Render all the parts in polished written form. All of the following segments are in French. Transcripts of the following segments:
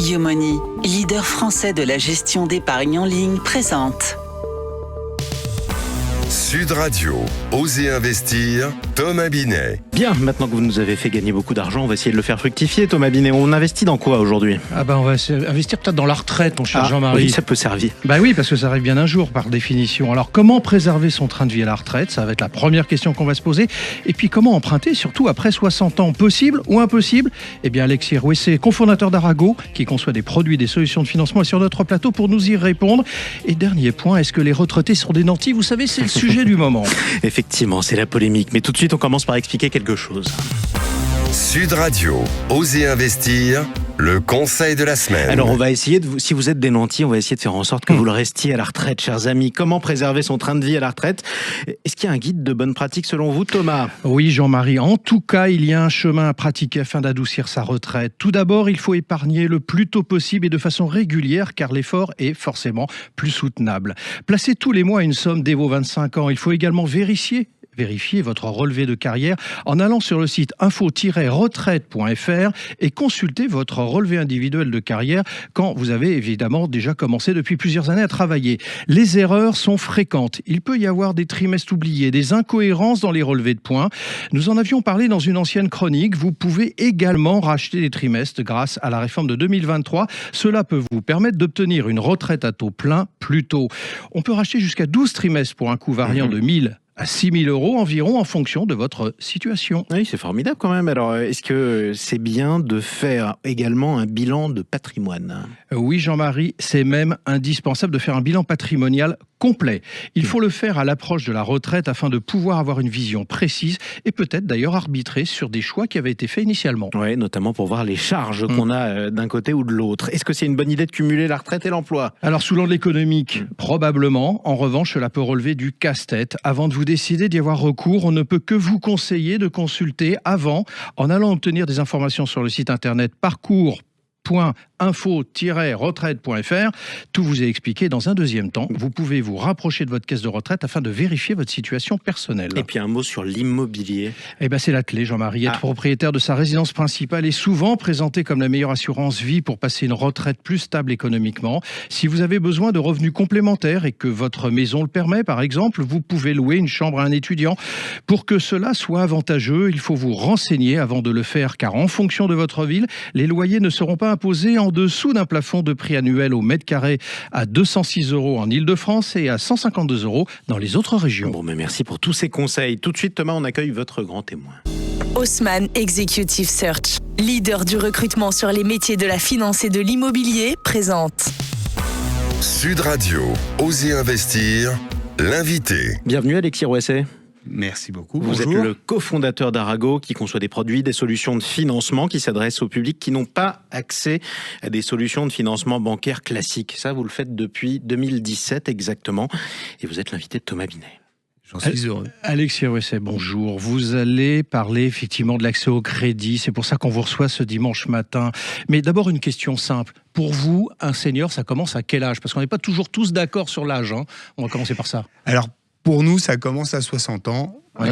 YoMoney, leader français de la gestion d'épargne en ligne, présente Sud Radio, Osez investir, Thomas Binet. Bien, maintenant que vous nous avez fait gagner beaucoup d'argent, on va essayer de le faire fructifier, Thomas Binet. On investit dans quoi aujourd'hui ? On va investir peut-être dans la retraite, mon cher Jean-Marie. Oui, ça peut servir. Oui, parce que ça arrive bien un jour, par définition. Alors, comment préserver son train de vie à la retraite ? Ça va être la première question qu'on va se poser. Et puis, comment emprunter, surtout après 60 ans ? Possible ou impossible ? Alexis Rouessé, cofondateur d'Arago, qui conçoit des produits, des solutions de financement, est sur notre plateau pour nous y répondre. Et dernier point, est-ce que les retraités sont des nantis ? Vous savez, c'est le sujet du moment. Effectivement, c'est la polémique. Mais tout de suite, on commence par expliquer quelque chose. Sud Radio, Osez investir, le conseil de la semaine. Alors, on va essayer si vous êtes des nantis, on va essayer de faire en sorte que vous le restiez à la retraite, chers amis. Comment préserver son train de vie à la retraite ? Est-ce qu'il y a un guide de bonne pratique selon vous, Thomas ? Oui, Jean-Marie. En tout cas, il y a un chemin à pratiquer afin d'adoucir sa retraite. Tout d'abord, il faut épargner le plus tôt possible et de façon régulière, car l'effort est forcément plus soutenable. Placez tous les mois une somme dès vos 25 ans. Il faut également vérifier votre relevé de carrière en allant sur le site info-retraite.fr et consulter votre relevé individuel de carrière quand vous avez évidemment déjà commencé depuis plusieurs années à travailler. Les erreurs sont fréquentes. Il peut y avoir des trimestres oubliés, des incohérences dans les relevés de points. Nous en avions parlé dans une ancienne chronique. Vous pouvez également racheter des trimestres grâce à la réforme de 2023. Cela peut vous permettre d'obtenir une retraite à taux plein plus tôt. On peut racheter jusqu'à 12 trimestres pour un coût variant de 1 000 à 6 000 euros environ en fonction de votre situation. Oui, c'est formidable quand même. Alors, est-ce que c'est bien de faire également un bilan de patrimoine ? Oui, Jean-Marie, c'est même indispensable de faire un bilan patrimonial complet. Il faut le faire à l'approche de la retraite afin de pouvoir avoir une vision précise et peut-être d'ailleurs arbitrer sur des choix qui avaient été faits initialement. Oui, notamment pour voir les charges qu'on a d'un côté ou de l'autre. Est-ce que c'est une bonne idée de cumuler la retraite et l'emploi ? Alors, sous l'angle économique, probablement. En revanche, cela peut relever du casse-tête. Avant de vous décider d'y avoir recours, on ne peut que vous conseiller de consulter avant, en allant obtenir des informations sur le site internet parcours.info-retraite.fr. Tout vous est expliqué dans un deuxième temps. Vous pouvez vous rapprocher de votre caisse de retraite afin de vérifier votre situation personnelle. Et puis un mot sur l'immobilier. C'est la clé, Jean-Marie. Être propriétaire de sa résidence principale est souvent présenté comme la meilleure assurance vie pour passer une retraite plus stable économiquement. Si vous avez besoin de revenus complémentaires et que votre maison le permet, par exemple, vous pouvez louer une chambre à un étudiant. Pour que cela soit avantageux, il faut vous renseigner avant de le faire, car en fonction de votre ville, les loyers ne seront pas imposé en dessous d'un plafond de prix annuel au mètre carré à 206 € en Ile-de-France et à 152 € dans les autres régions. Merci pour tous ces conseils. Tout de suite, Thomas, on accueille votre grand témoin. Haussmann Executive Search, leader du recrutement sur les métiers de la finance et de l'immobilier, présente Sud Radio, Osez investir, l'invité. Bienvenue Alexis Rouessé. Merci beaucoup. Vous êtes le cofondateur d'Arago qui conçoit des produits, des solutions de financement qui s'adressent au public qui n'ont pas accès à des solutions de financement bancaire classiques. Ça, vous le faites depuis 2017 exactement. Et vous êtes l'invité de Thomas Binet. J'en suis heureux. Alexis Rouessé, bonjour. Vous allez parler effectivement de l'accès au crédit. C'est pour ça qu'on vous reçoit ce dimanche matin. Mais d'abord, une question simple. Pour vous, un senior, ça commence à quel âge ? Parce qu'on n'est pas toujours tous d'accord sur l'âge. On va commencer par ça. Alors, pour nous, ça commence à 60 ans, Oui.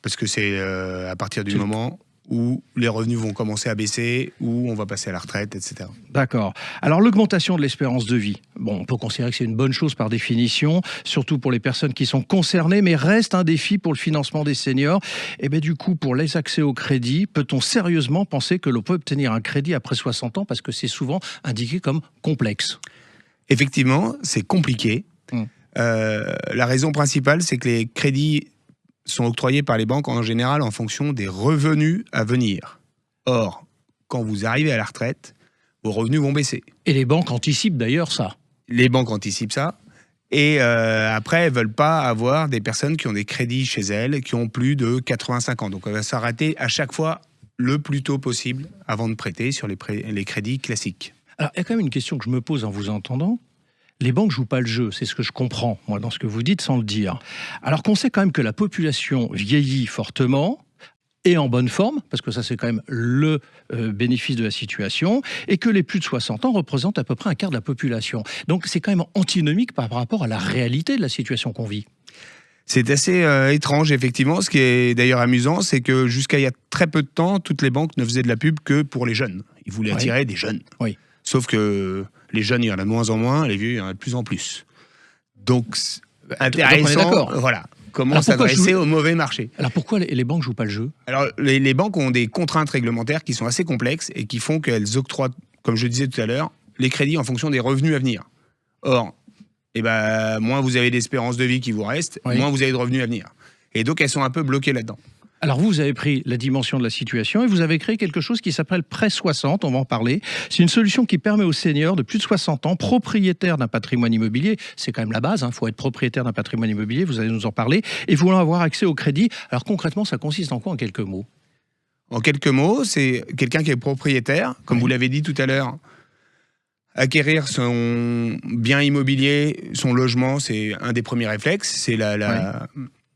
parce que c'est à partir du moment où les revenus vont commencer à baisser, où on va passer à la retraite, etc. D'accord. Alors, l'augmentation de l'espérance de vie, on peut considérer que c'est une bonne chose par définition, surtout pour les personnes qui sont concernées, mais reste un défi pour le financement des seniors. Du coup, pour les accès au crédit, peut-on sérieusement penser que l'on peut obtenir un crédit après 60 ans, parce que c'est souvent indiqué comme complexe ? Effectivement, c'est compliqué. La raison principale, c'est que les crédits sont octroyés par les banques en général en fonction des revenus à venir. Or, quand vous arrivez à la retraite, vos revenus vont baisser. Et les banques anticipent d'ailleurs ça. Les banques anticipent ça. Et après, elles ne veulent pas avoir des personnes qui ont des crédits chez elles, qui ont plus de 85 ans. Donc, elle va s'arrêter à chaque fois le plus tôt possible avant de prêter sur les crédits classiques. Alors, il y a quand même une question que je me pose en vous entendant. Les banques jouent pas le jeu, c'est ce que je comprends, moi, dans ce que vous dites, sans le dire. Alors qu'on sait quand même que la population vieillit fortement, et en bonne forme, parce que ça c'est quand même le bénéfice de la situation, et que les plus de 60 ans représentent à peu près un quart de la population. Donc c'est quand même antinomique par rapport à la réalité de la situation qu'on vit. C'est assez étrange, effectivement. Ce qui est d'ailleurs amusant, c'est que jusqu'à il y a très peu de temps, toutes les banques ne faisaient de la pub que pour les jeunes. Ils voulaient attirer des jeunes. Oui. Sauf que les jeunes, il y en a de moins en moins, les vieux, il y en a de plus en plus. Donc, intéressant, on est d'accord. voilà. Comment Alors, pourquoi s'adresser au mauvais marché. Alors pourquoi les banques jouent pas le jeu? Alors, les banques ont des contraintes réglementaires qui sont assez complexes et qui font qu'elles octroient, comme je disais tout à l'heure, les crédits en fonction des revenus à venir. Or, moins vous avez d'espérance de vie qui vous reste, Oui. moins vous avez de revenus à venir. Et donc, elles sont un peu bloquées là-dedans. Alors vous avez pris la dimension de la situation et vous avez créé quelque chose qui s'appelle Prêt 60, on va en parler. C'est une solution qui permet aux seniors de plus de 60 ans, propriétaires d'un patrimoine immobilier, c'est quand même la base, il faut être propriétaire d'un patrimoine immobilier, vous allez nous en parler, et voulant avoir accès au crédit. Alors concrètement, ça consiste en quoi en quelques mots? En quelques mots, c'est quelqu'un qui est propriétaire, comme vous l'avez dit tout à l'heure. Acquérir son bien immobilier, son logement, c'est un des premiers réflexes. C'est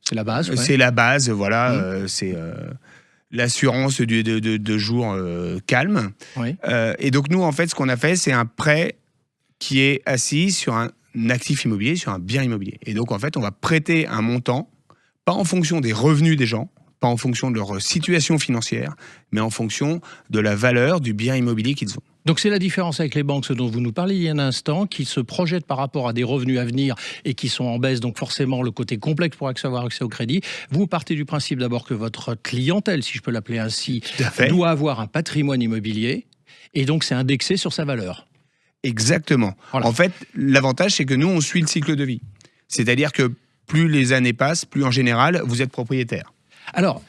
C'est la base. c'est la base, voilà. C'est l'assurance de jours calmes. Oui. Et donc nous, en fait, ce qu'on a fait, c'est un prêt qui est assis sur un actif immobilier, sur un bien immobilier. Et donc, en fait, on va prêter un montant, pas en fonction des revenus des gens, pas en fonction de leur situation financière, mais en fonction de la valeur du bien immobilier qu'ils ont. Donc c'est la différence avec les banques, ce dont vous nous parliez il y a un instant, qui se projettent par rapport à des revenus à venir et qui sont en baisse, donc forcément le côté complexe pour avoir accès au crédit. Vous partez du principe d'abord que votre clientèle, si je peux l'appeler ainsi, doit avoir un patrimoine immobilier et donc c'est indexé sur sa valeur. Exactement. Voilà. En fait, l'avantage, c'est que nous, on suit le cycle de vie. C'est-à-dire que plus les années passent, plus en général, vous êtes propriétaire. Alors,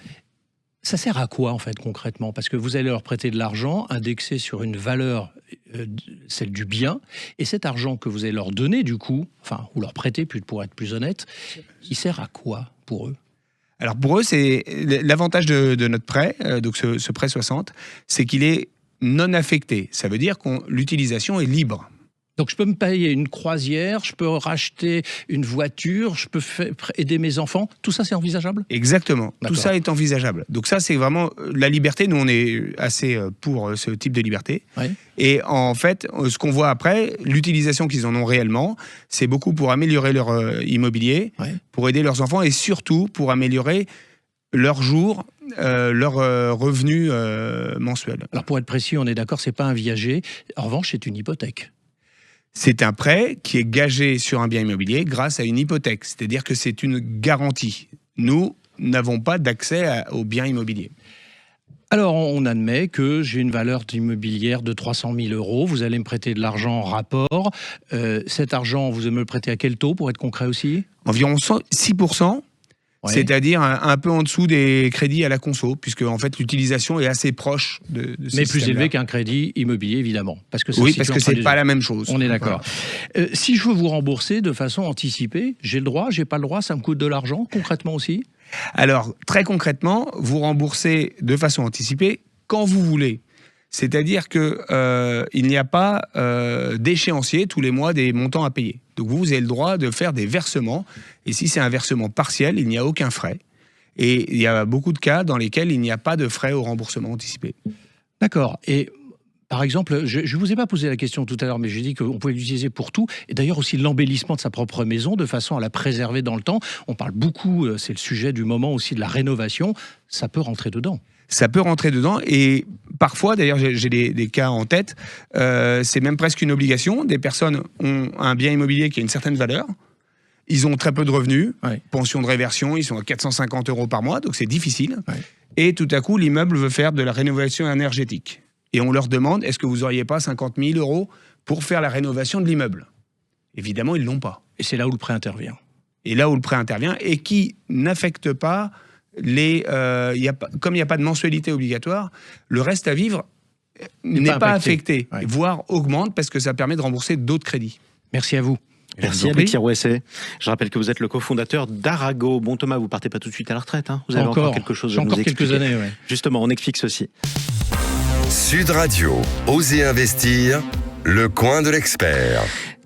ça sert à quoi en fait concrètement? Parce que vous allez leur prêter de l'argent indexé sur une valeur, celle du bien, et cet argent que vous allez leur donner du coup, enfin, ou leur prêter pour être plus honnête, il sert à quoi pour eux? Alors pour eux, c'est l'avantage de notre prêt, donc ce prêt 60, c'est qu'il est non affecté. Ça veut dire que l'utilisation est libre. Donc je peux me payer une croisière, je peux racheter une voiture, je peux aider mes enfants. Tout ça, c'est envisageable? Exactement. Tout ça est envisageable. Donc ça, c'est vraiment la liberté. Nous, on est assez pour ce type de liberté. Oui. Et en fait, ce qu'on voit après, l'utilisation qu'ils en ont réellement, c'est beaucoup pour améliorer leur immobilier, pour aider leurs enfants et surtout pour améliorer leurs jours, leurs revenus mensuels. Alors pour être précis, on est d'accord, c'est pas un viager. En revanche, c'est une hypothèque. C'est un prêt qui est gagé sur un bien immobilier grâce à une hypothèque. C'est-à-dire que c'est une garantie. Nous n'avons pas d'accès au bien immobilier. Alors, on admet que j'ai une valeur immobilière de 300 000 €. Vous allez me prêter de l'argent en rapport. Cet argent, vous allez me le prêter à quel taux, pour être concret aussi? Environ 6%. Ouais. C'est-à-dire un peu en dessous des crédits à la conso, puisque en fait l'utilisation est assez proche de ces mais plus systèmes-là. élevé qu'un crédit immobilier, évidemment. Parce que oui, parce que c'est pas la même chose. On est d'accord. Voilà. Si je veux vous rembourser de façon anticipée, j'ai le droit, j'ai pas le droit, ça me coûte de l'argent, concrètement aussi? Alors, très concrètement, vous remboursez de façon anticipée quand vous voulez. C'est-à-dire qu'il n'y a pas d'échéancier tous les mois des montants à payer. Donc vous avez le droit de faire des versements. Et si c'est un versement partiel, il n'y a aucun frais. Et il y a beaucoup de cas dans lesquels il n'y a pas de frais au remboursement anticipé. D'accord. Et par exemple, je ne vous ai pas posé la question tout à l'heure, mais j'ai dit qu'on pouvait l'utiliser pour tout. Et d'ailleurs aussi l'embellissement de sa propre maison, de façon à la préserver dans le temps. On parle beaucoup, c'est le sujet du moment aussi, de la rénovation. Ça peut rentrer dedans. Ça peut rentrer dedans et parfois, d'ailleurs j'ai des cas en tête, c'est même presque une obligation. Des personnes ont un bien immobilier qui a une certaine valeur, ils ont très peu de revenus, pension de réversion, ils sont à 450 € par mois, donc c'est difficile. Et tout à coup, l'immeuble veut faire de la rénovation énergétique. Et on leur demande, est-ce que vous n'auriez pas 50 000 € pour faire la rénovation de l'immeuble? Évidemment, ils ne l'ont pas. Et c'est là où le prêt intervient. Et là où le prêt intervient et qui n'affecte pas comme il n'y a pas de mensualité obligatoire, le reste à vivre n'est pas affecté, voire augmente parce que ça permet de rembourser d'autres crédits. Merci à vous. Merci Alexis Rouesset. Je rappelle que vous êtes le cofondateur d'Arago. Bon Thomas, vous partez pas tout de suite à la retraite, hein? Vous avez encore quelque chose à nous expliquer. Quelques années, oui. Justement, on explique ceci. Sud Radio, Osez investir, le coin de l'expert.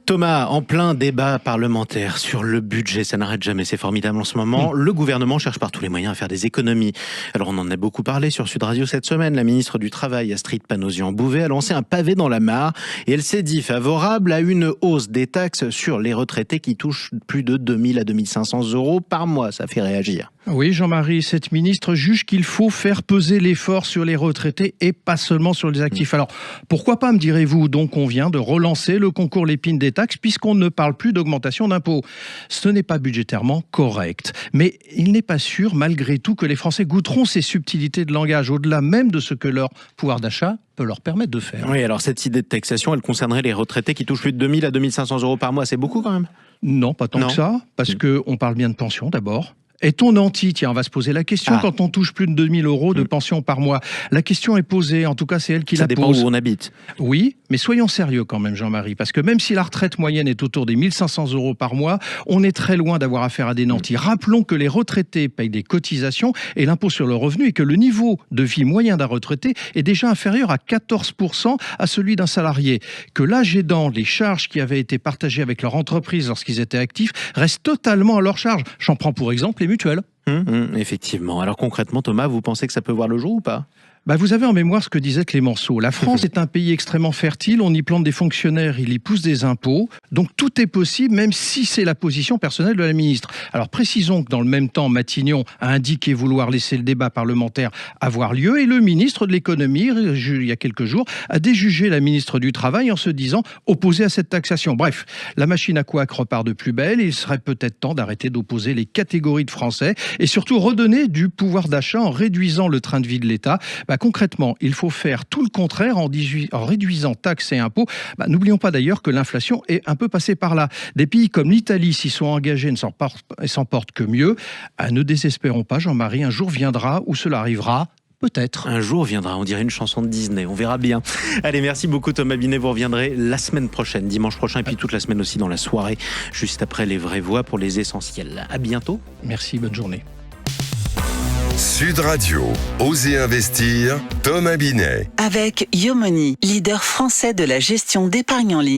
Thomas, en plein débat parlementaire sur le budget, ça n'arrête jamais, c'est formidable en ce moment. Le gouvernement cherche par tous les moyens à faire des économies. Alors on en a beaucoup parlé sur Sud Radio cette semaine. La ministre du Travail, Astrid Panosyan-Bouvet, a lancé un pavé dans la mare et elle s'est dit favorable à une hausse des taxes sur les retraités qui touchent plus de 2 000 à 2 500 € par mois. Ça fait réagir. Oui, Jean-Marie, cette ministre juge qu'il faut faire peser l'effort sur les retraités et pas seulement sur les actifs. Alors, pourquoi pas, me direz-vous? Donc, on vient de relancer le concours Lépine des taxes puisqu'on ne parle plus d'augmentation d'impôts. Ce n'est pas budgétairement correct. Mais il n'est pas sûr, malgré tout, que les Français goûteront ces subtilités de langage, au-delà même de ce que leur pouvoir d'achat peut leur permettre de faire. Oui, alors cette idée de taxation, elle concernerait les retraités qui touchent plus de 2000 à 2500 euros par mois. C'est beaucoup quand même? Non, pas tant que ça, parce qu'on parle bien de pension d'abord. Est-on anti? Tiens, on va se poser la question quand on touche plus de 2000 euros de pension par mois. La question est posée, en tout cas c'est elle qui la pose. Ça dépend où on habite. Oui, mais soyons sérieux quand même, Jean-Marie, parce que même si la retraite moyenne est autour des 1500 euros par mois, on est très loin d'avoir affaire à des nantis. Rappelons que les retraités payent des cotisations et l'impôt sur le revenu et que le niveau de vie moyen d'un retraité est déjà inférieur à 14% à celui d'un salarié. Que l'âge aidant, les charges qui avaient été partagées avec leur entreprise lorsqu'ils étaient actifs restent totalement à leur charge. J'en prends pour exemple les mutuelles. Effectivement. Alors concrètement, Thomas, vous pensez que ça peut voir le jour ou pas? Vous avez en mémoire ce que disait Clémenceau. La France est un pays extrêmement fertile, on y plante des fonctionnaires, il y pousse des impôts. Donc tout est possible, même si c'est la position personnelle de la ministre. Alors précisons que dans le même temps, Matignon a indiqué vouloir laisser le débat parlementaire avoir lieu et le ministre de l'économie, il y a quelques jours, a déjugé la ministre du Travail en se disant opposé à cette taxation. Bref, la machine à couac repart de plus belle et il serait peut-être temps d'arrêter d'opposer les catégories de Français et surtout redonner du pouvoir d'achat en réduisant le train de vie de l'État. Concrètement, il faut faire tout le contraire en réduisant taxes et impôts. N'oublions pas d'ailleurs que l'inflation est un peu passée par là. Des pays comme l'Italie s'y sont engagés et s'en portent que mieux. Ne désespérons pas, Jean-Marie, un jour viendra où cela arrivera. Peut-être. Un jour viendra, on dirait une chanson de Disney, on verra bien. Allez, merci beaucoup Thomas Binet, vous reviendrez la semaine prochaine, dimanche prochain, et puis toute la semaine aussi dans la soirée, juste après les vraies voix pour les essentiels. À bientôt. Merci, bonne journée. Sud Radio, Osez investir, Thomas Binet. Avec Yomoni, leader français de la gestion d'épargne en ligne.